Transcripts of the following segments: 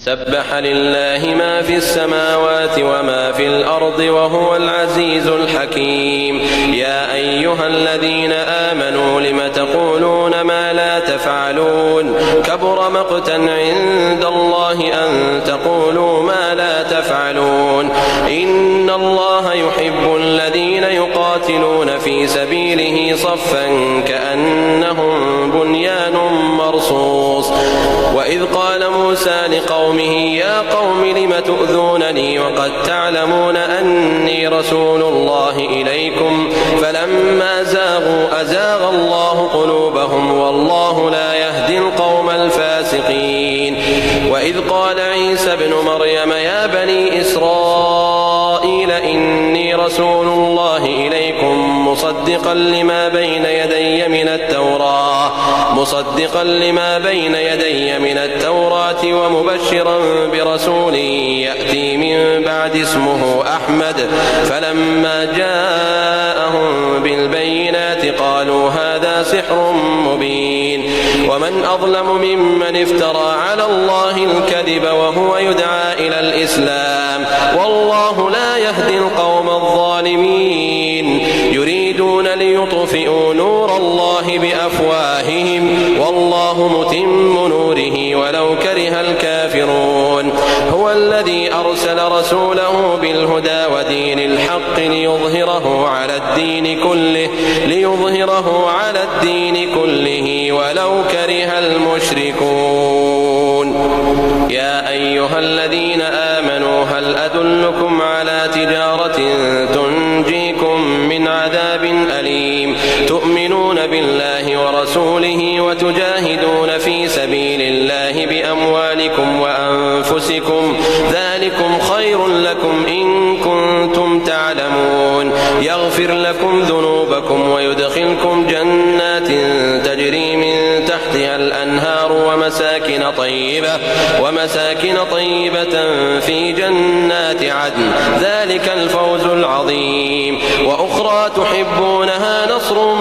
سبح لله ما في السماوات وما في الأرض وهو العزيز الحكيم. يا أيها الذين آمنوا لم تقولون ما لا تفعلون كبر مقتا عند الله أن تقولوا ما لا تفعلون. إن الله يحب الذين يقاتلون في سبيله صفا كأنهم بنيان مرصوص. وإذ قال موسى لقومه يا قوم لم تؤذونني وقد تعلمون أني رسول الله إليكم فلما زاغوا أزاغ الله قلوبهم والله لا يهدي القوم الفاسقين. وإذ قال عيسى ابن مريم يا بني إسرائيل إني رسول الله إليكم مصدقا لما بين يدي من التوراة ومبشرا برسول يأتي من بعد اسمه أحمد. فلما جاءهم بالبينات قالوا هذا سحر مبين. ومن أظلم ممن افترى على الله الكذب وهو يدعى إلى الإسلام والله لا يهدي القوم الظالمين. يريدون ليطفئوا نور الله بأفواههم والله متم نوره ولو كره الكافرون. هو الذي أرسل رسوله بالهدى ودين الحق ليظهره على الدين كله ولو كره المشركون. يا أيها الذين آمنوا هل أدلكم على تجارة تنجيكم من عذاب أليم تؤمنون بالله ورسوله وتجاهدون في سبيل الله بأموالكم وأنفسكم ذلكم خير لكم إن كنتم تعلمون. يغفر لكم ذنوبكم ويدخلكم جنات تجري من تحتها الأنهار ومساكن طيبة في جنات عدن ذلك الفوز العظيم. وأخرى تحبونها نصر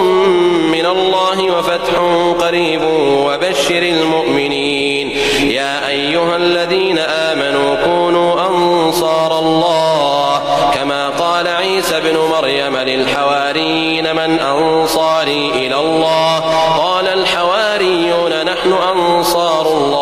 من الله وفتح قريب وبشر المؤمنين. يا أيها الذين آمنوا كونوا أنصار الله كما قال عيسى بن مريم للحواريين من أنصاري إلى الله قال الحواريون نحن أنصار الله